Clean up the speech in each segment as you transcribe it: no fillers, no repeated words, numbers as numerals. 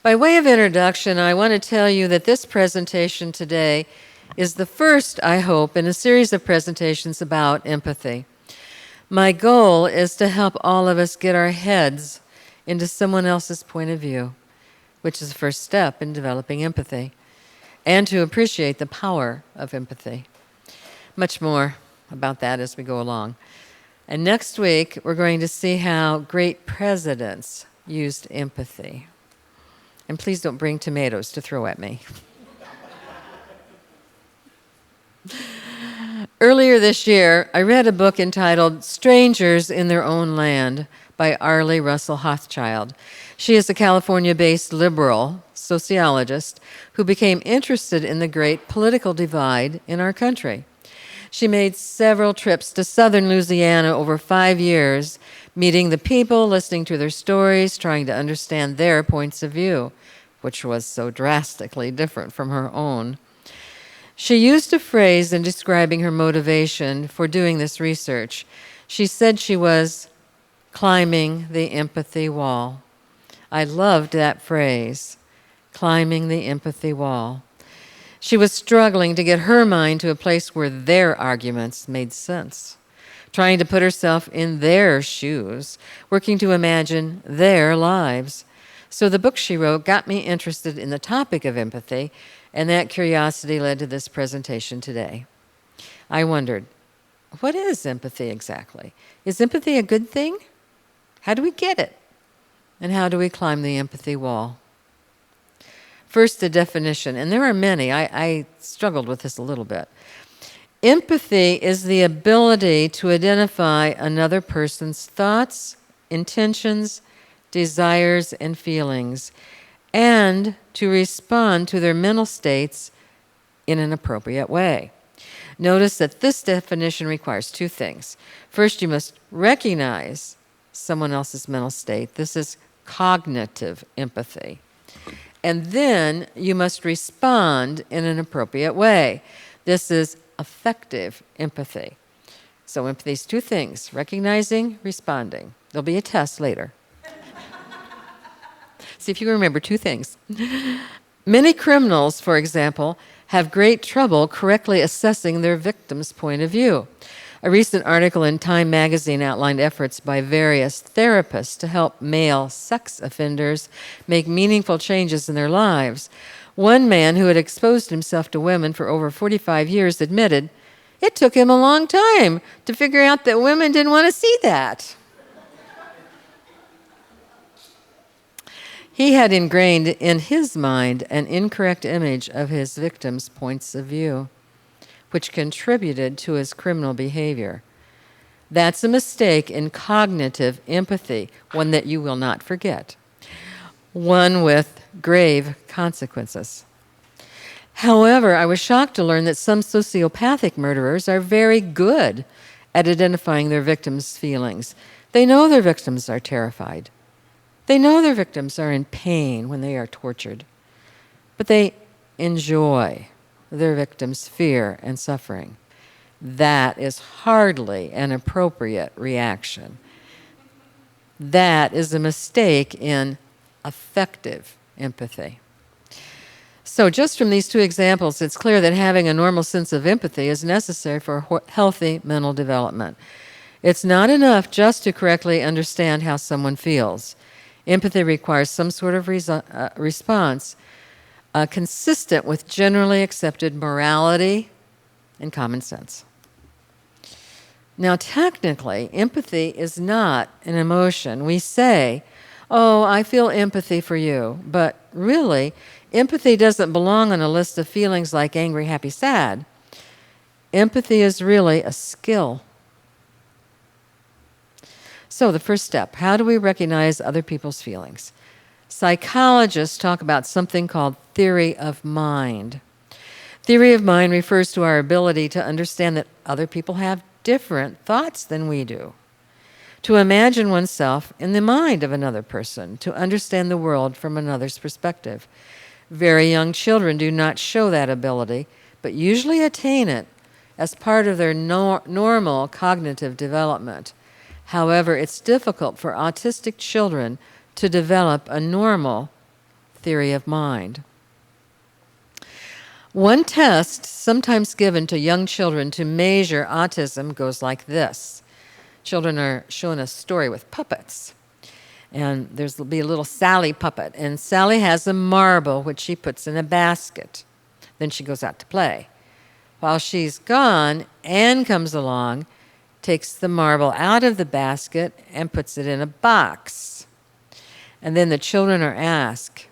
By way of introduction, I want to tell you that this presentation today is the first, I hope, in a series of presentations about empathy. My goal is to help all of us get our heads into someone else's point of view, which is the first step in developing empathy, and to appreciate the power of empathy. Much more about that as we go along. And next week, we're going to see how great presidents used empathy. And please don't bring tomatoes to throw at me. Earlier this year, I read a book entitled Strangers in Their Own Land by Arlie Russell Hochschild. She is a California-based liberal sociologist who became interested in the great political divide in our country. She made several trips to southern Louisiana over 5 years, meeting the people, listening to their stories, trying to understand their points of view, which was so drastically different from her own. She used a phrase in describing her motivation for doing this research. She said she was climbing the empathy wall. I loved that phrase, climbing the empathy wall. She was struggling to get her mind to a place where their arguments made sense, trying to put herself in their shoes, working to imagine their lives. So the book she wrote got me interested in the topic of empathy, and that curiosity led to this presentation today. I wondered, what is empathy exactly? Is empathy a good thing? How do we get it? And how do we climb the empathy wall? First, the definition, and there are many. I struggled with this a little bit. Empathy is the ability to identify another person's thoughts, intentions, desires, and feelings, and to respond to their mental states in an appropriate way. Notice that this definition requires two things. First, you must recognize someone else's mental state. This is cognitive empathy. And then you must respond in an appropriate way. This is affective empathy. So empathy is two things, recognizing, responding. There'll be a test later. See if you remember two things. Many criminals, for example, have great trouble correctly assessing their victim's point of view. A recent article in Time magazine outlined efforts by various therapists to help male sex offenders make meaningful changes in their lives. One man who had exposed himself to women for over 45 years admitted it took him a long time to figure out that women didn't want to see that. He had ingrained in his mind an incorrect image of his victim's points of view, which contributed to his criminal behavior. That's a mistake in cognitive empathy, one that you will not forget, one with grave consequences. However, I was shocked to learn that some sociopathic murderers are very good at identifying their victims' feelings. They know their victims are terrified. They know their victims are in pain when they are tortured, but they enjoy their victims' fear and suffering. That is hardly an appropriate reaction. That is a mistake in affective empathy. So just from these two examples, it's clear that having a normal sense of empathy is necessary for healthy mental development. It's not enough just to correctly understand how someone feels. Empathy requires some sort of response consistent with generally accepted morality and common sense. Now, technically, empathy is not an emotion. We say, oh, I feel empathy for you, but really, empathy doesn't belong on a list of feelings like angry, happy, sad. Empathy is really a skill. So the first step, how do we recognize other people's feelings? Psychologists talk about something called theory of mind. Theory of mind refers to our ability to understand that other people have different thoughts than we do, to imagine oneself in the mind of another person, to understand the world from another's perspective. Very young children do not show that ability, but usually attain it as part of their normal cognitive development. However, it's difficult for autistic children to develop a normal theory of mind. One test sometimes given to young children to measure autism goes like this. Children are shown a story with puppets. And there'll be a little Sally puppet. And Sally has a marble which she puts in a basket. Then she goes out to play. While she's gone, Anne comes along, takes the marble out of the basket, and puts it in a box. And then the children are asked,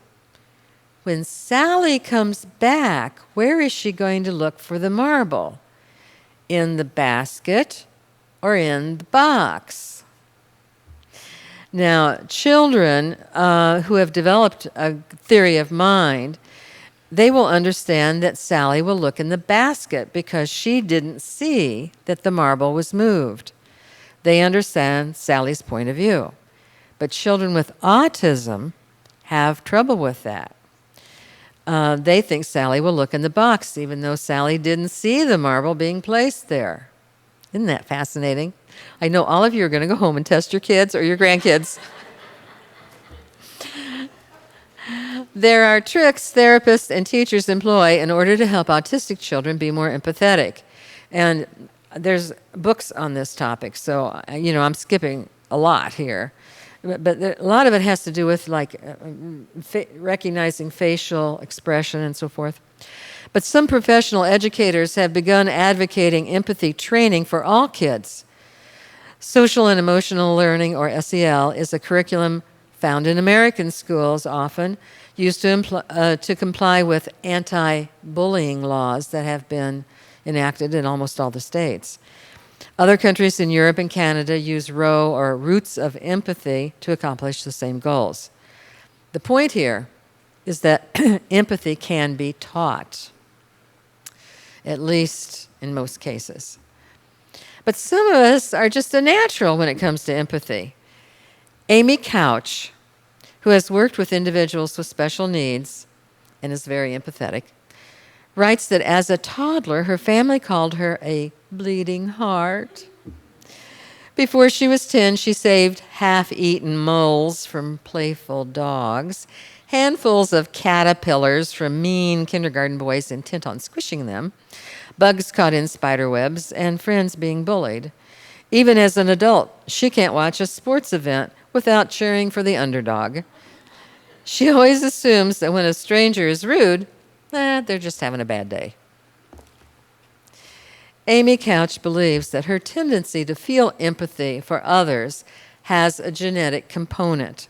when Sally comes back, where is she going to look for the marble? In the basket or in the box? Now, children who have developed a theory of mind, they will understand that Sally will look in the basket because she didn't see that the marble was moved. They understand Sally's point of view. But children with autism have trouble with that. They think Sally will look in the box, even though Sally didn't see the marble being placed there. Isn't that fascinating? I know all of you are going to go home and test your kids or your grandkids. There are tricks therapists and teachers employ in order to help autistic children be more empathetic. And there's books on this topic, so, I'm skipping a lot here. But a lot of it has to do with recognizing facial expression and so forth. But some professional educators have begun advocating empathy training for all kids. Social and emotional learning, or SEL, is a curriculum found in American schools often, used to comply with anti-bullying laws that have been enacted in almost all the states. Other countries in Europe and Canada use ROE, or Roots of Empathy, to accomplish the same goals. The point here is that empathy can be taught, at least in most cases. But some of us are just a natural when it comes to empathy. Amy Couch, who has worked with individuals with special needs and is very empathetic, writes that as a toddler, her family called her a bleeding heart. Before she was 10, she saved half-eaten moles from playful dogs, handfuls of caterpillars from mean kindergarten boys intent on squishing them, bugs caught in spider webs, and friends being bullied. Even as an adult, she can't watch a sports event without cheering for the underdog. She always assumes that when a stranger is rude, they're just having a bad day. Amy Couch believes that her tendency to feel empathy for others has a genetic component.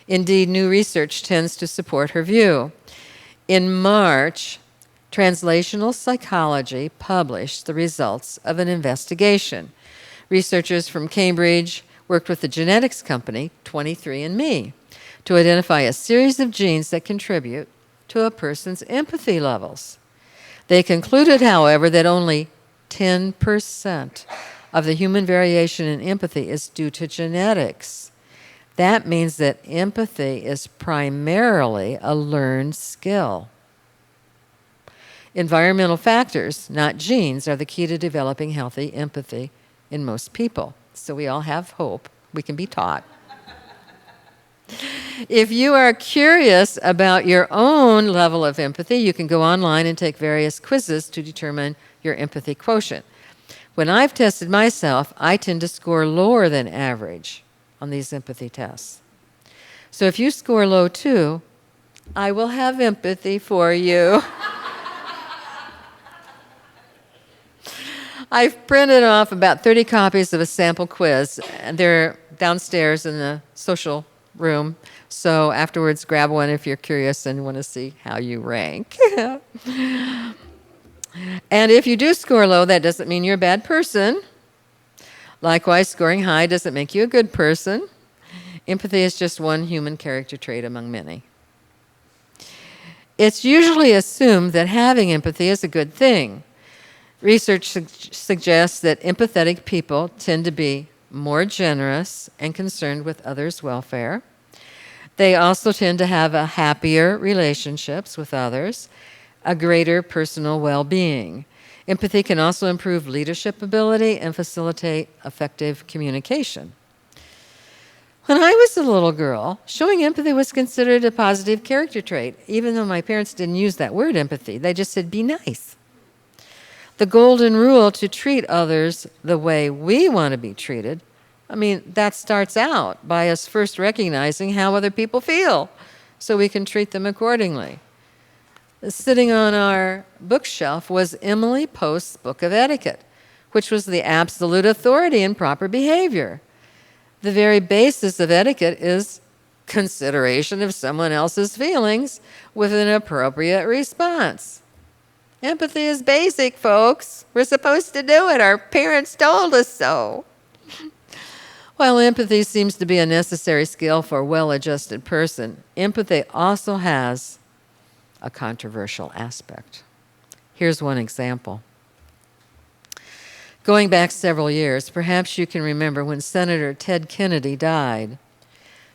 Indeed, new research tends to support her view. In March, Translational Psychology published the results of an investigation. Researchers from Cambridge worked with the genetics company 23andMe to identify a series of genes that contribute to a person's empathy levels. They concluded, however, that only 10% of the human variation in empathy is due to genetics. That means that empathy is primarily a learned skill. Environmental factors, not genes, are the key to developing healthy empathy in most people. So we all have hope. We can be taught. If you are curious about your own level of empathy, you can go online and take various quizzes to determine your empathy quotient. When I've tested myself, I tend to score lower than average on these empathy tests. So if you score low too, I will have empathy for you. I've printed off about 30 copies of a sample quiz, and they're downstairs in the social room. So afterwards, grab one if you're curious and want to see how you rank. And if you do score low, that doesn't mean you're a bad person. Likewise, scoring high doesn't make you a good person. Empathy is just one human character trait among many. It's usually assumed that having empathy is a good thing. Research suggests that empathetic people tend to be more generous and concerned with others' welfare. They also tend to have a happier relationships with others, a greater personal well-being. Empathy can also improve leadership ability and facilitate effective communication. When I was a little girl, showing empathy was considered a positive character trait, even though my parents didn't use that word empathy. They just said, be nice. The golden rule to treat others the way we want to be treated, that starts out by us first recognizing how other people feel so we can treat them accordingly. Sitting on our bookshelf was Emily Post's Book of Etiquette, which was the absolute authority in proper behavior. The very basis of etiquette is consideration of someone else's feelings with an appropriate response. Empathy is basic, folks. We're supposed to do it. Our parents told us so. While empathy seems to be a necessary skill for a well-adjusted person, empathy also has a controversial aspect. Here's one example. Going back several years, perhaps you can remember when Senator Ted Kennedy died.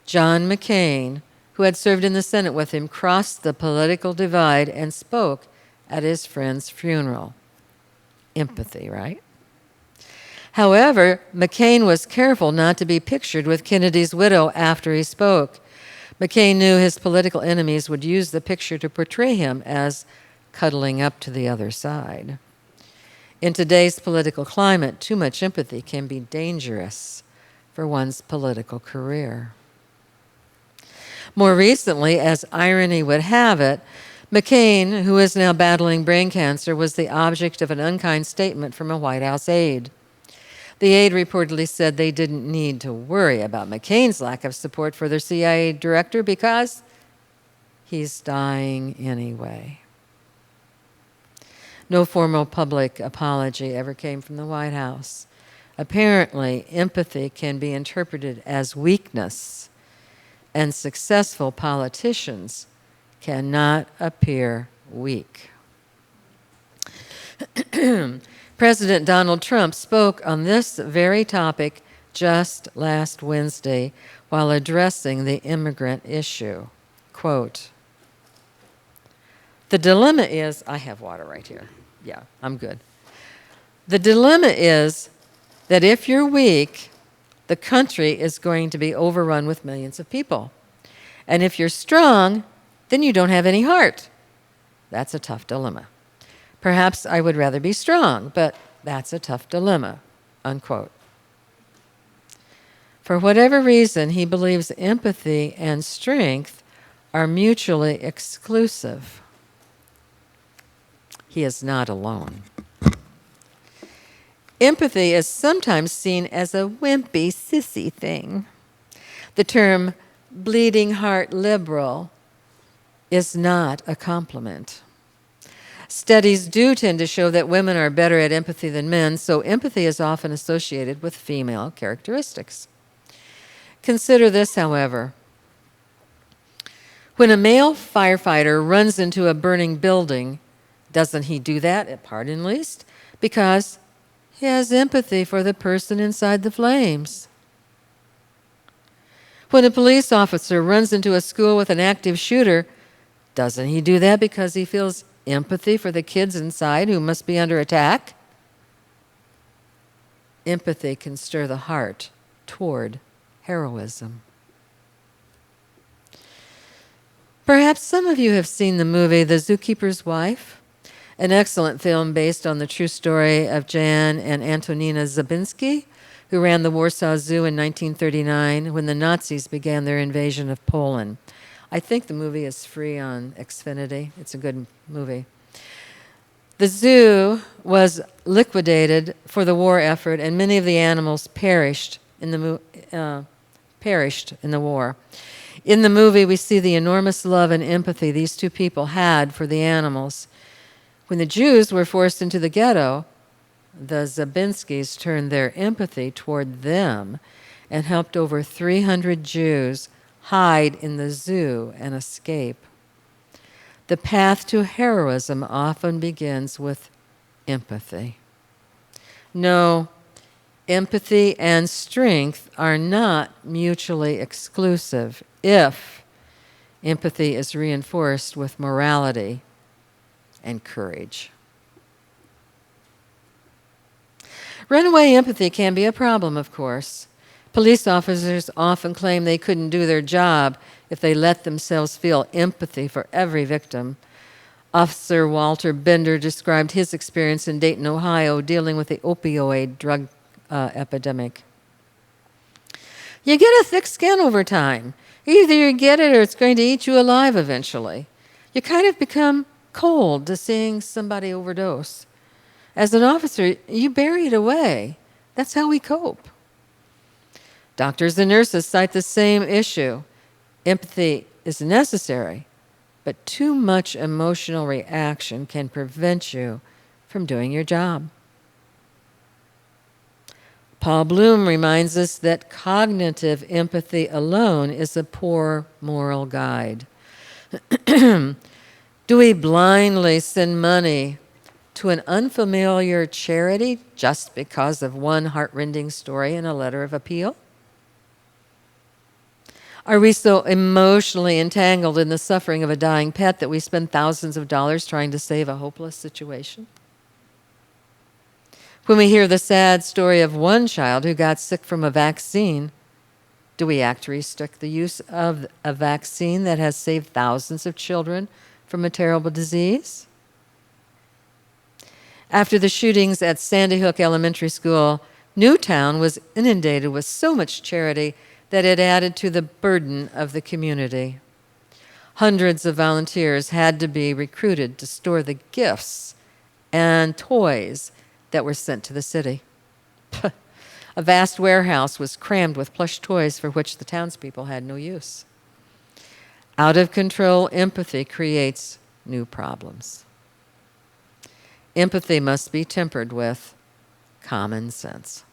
John McCain, who had served in the Senate with him, crossed the political divide and spoke at his friend's funeral. Empathy, right? However, McCain was careful not to be pictured with Kennedy's widow after he spoke. McCain knew his political enemies would use the picture to portray him as cuddling up to the other side. In today's political climate, too much empathy can be dangerous for one's political career. More recently, as irony would have it, McCain, who is now battling brain cancer, was the object of an unkind statement from a White House aide. The aide reportedly said they didn't need to worry about McCain's lack of support for their CIA director because he's dying anyway. No formal public apology ever came from the White House. Apparently, empathy can be interpreted as weakness, and successful politicians cannot appear weak. President Donald Trump spoke on this very topic just last Wednesday while addressing the immigrant issue. Quote, "The dilemma is," I have water right here. Yeah, I'm good. "The dilemma is that if you're weak, the country is going to be overrun with millions of people. And if you're strong, then you don't have any heart. That's a tough dilemma. Perhaps I would rather be strong, but that's a tough dilemma," unquote. For whatever reason, he believes empathy and strength are mutually exclusive. He is not alone. Empathy is sometimes seen as a wimpy, sissy thing. The term bleeding heart liberal is not a compliment. Studies do tend to show that women are better at empathy than men, so empathy is often associated with female characteristics. Consider this, however. When a male firefighter runs into a burning building, doesn't he do that, at part at least, because he has empathy for the person inside the flames? When a police officer runs into a school with an active shooter, doesn't he do that because he feels empathy for the kids inside who must be under attack? Empathy can stir the heart toward heroism. Perhaps some of you have seen the movie The Zookeeper's Wife, an excellent film based on the true story of Jan and Antonina Zabinski, who ran the Warsaw Zoo in 1939 when the Nazis began their invasion of Poland. I think the movie is free on Xfinity. It's a good movie. The zoo was liquidated for the war effort, and many of the animals perished in the war. In the movie, we see the enormous love and empathy these two people had for the animals. When the Jews were forced into the ghetto, the Zabinskis turned their empathy toward them and helped over 300 Jews hide in the zoo and escape. The path to heroism often begins with empathy. No, empathy and strength are not mutually exclusive if empathy is reinforced with morality and courage. Runaway empathy can be a problem, of course. Police officers often claim they couldn't do their job if they let themselves feel empathy for every victim. Officer Walter Bender described his experience in Dayton, Ohio, dealing with the opioid drug epidemic. You get a thick skin over time. Either you get it or it's going to eat you alive eventually. You kind of become cold to seeing somebody overdose. As an officer, you bury it away. That's how we cope. Doctors and nurses cite the same issue. Empathy is necessary, but too much emotional reaction can prevent you from doing your job. Paul Bloom reminds us that cognitive empathy alone is a poor moral guide. Do we blindly send money to an unfamiliar charity just because of one heartrending story in a letter of appeal? Are we so emotionally entangled in the suffering of a dying pet that we spend thousands of dollars trying to save a hopeless situation? When we hear the sad story of one child who got sick from a vaccine, do we act to restrict the use of a vaccine that has saved thousands of children from a terrible disease? After the shootings at Sandy Hook Elementary School, Newtown was inundated with so much charity that it added to the burden of the community. Hundreds of volunteers had to be recruited to store the gifts and toys that were sent to the city. A vast warehouse was crammed with plush toys for which the townspeople had no use. Out of control empathy creates new problems. Empathy must be tempered with common sense.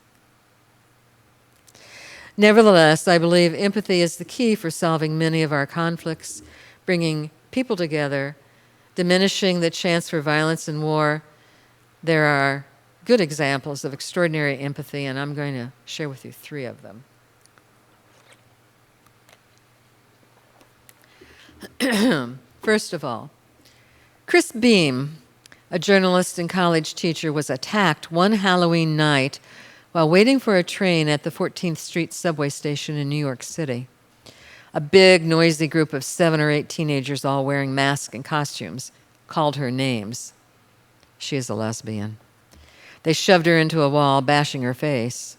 Nevertheless, I believe empathy is the key for solving many of our conflicts, bringing people together, diminishing the chance for violence and war. There are good examples of extraordinary empathy, and I'm going to share with you 3 of them. First of all, Chris Beam, a journalist and college teacher, was attacked one Halloween night while waiting for a train at the 14th Street subway station in New York City. A big, noisy group of 7 or 8 teenagers, all wearing masks and costumes, called her names. She is a lesbian. They shoved her into a wall, bashing her face.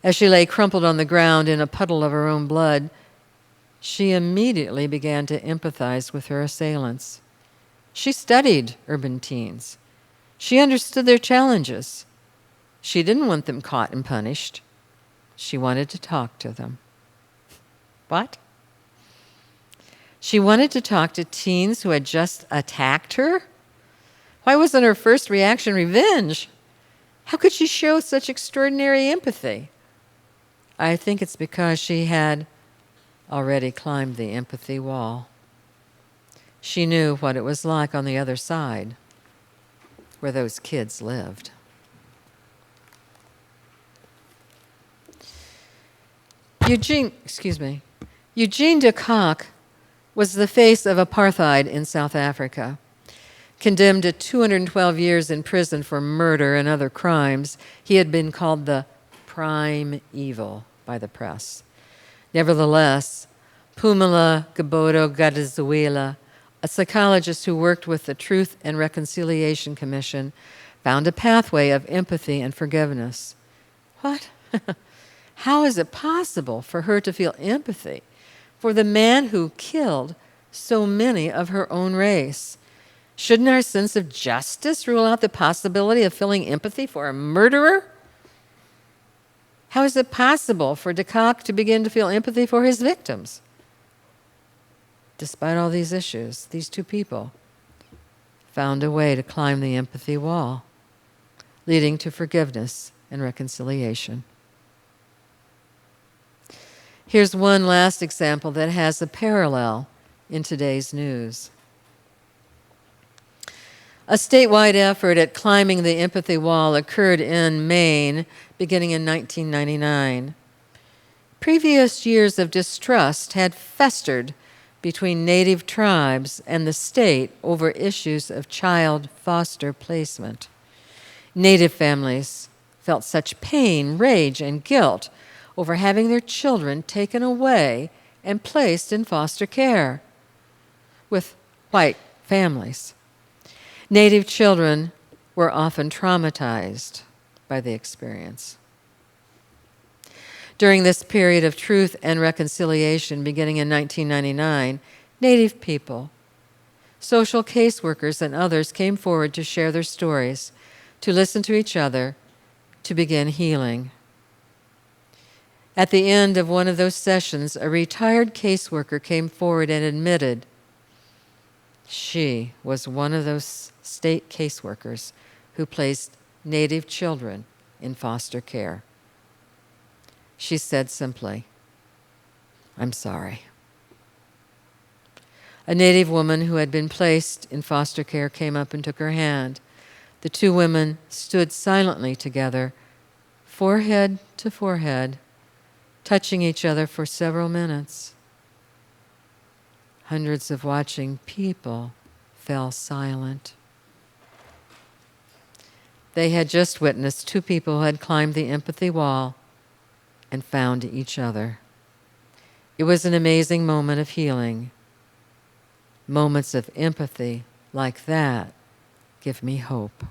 As she lay crumpled on the ground in a puddle of her own blood, she immediately began to empathize with her assailants. She studied urban teens. She understood their challenges. She didn't want them caught and punished. She wanted to talk to them. What? She wanted to talk to teens who had just attacked her? Why wasn't her first reaction revenge? How could she show such extraordinary empathy? I think it's because she had already climbed the empathy wall. She knew what it was like on the other side, where those kids lived. Eugene de Kock was the face of apartheid in South Africa. Condemned to 212 years in prison for murder and other crimes, he had been called the prime evil by the press. Nevertheless, Pumela Gobodo-Gadaziwila, a psychologist who worked with the Truth and Reconciliation Commission, found a pathway of empathy and forgiveness. What? How is it possible for her to feel empathy for the man who killed so many of her own race? Shouldn't our sense of justice rule out the possibility of feeling empathy for a murderer? How is it possible for de Kock to begin to feel empathy for his victims? Despite all these issues, these 2 people found a way to climb the empathy wall, leading to forgiveness and reconciliation. Here's one last example that has a parallel in today's news. A statewide effort at climbing the empathy wall occurred in Maine beginning in 1999. Previous years of distrust had festered between native tribes and the state over issues of child foster placement. Native families felt such pain, rage, and guilt over having their children taken away and placed in foster care with white families. Native children were often traumatized by the experience. During this period of truth and reconciliation, beginning in 1999, Native people, social caseworkers, and others came forward to share their stories, to listen to each other, to begin healing. At the end of one of those sessions, a retired caseworker came forward and admitted she was one of those state caseworkers who placed Native children in foster care. She said simply, "I'm sorry." A Native woman who had been placed in foster care came up and took her hand. The two women stood silently together, forehead to forehead, touching each other for several minutes. Hundreds of watching people fell silent. They had just witnessed two people who had climbed the empathy wall and found each other. It was an amazing moment of healing. Moments of empathy like that give me hope.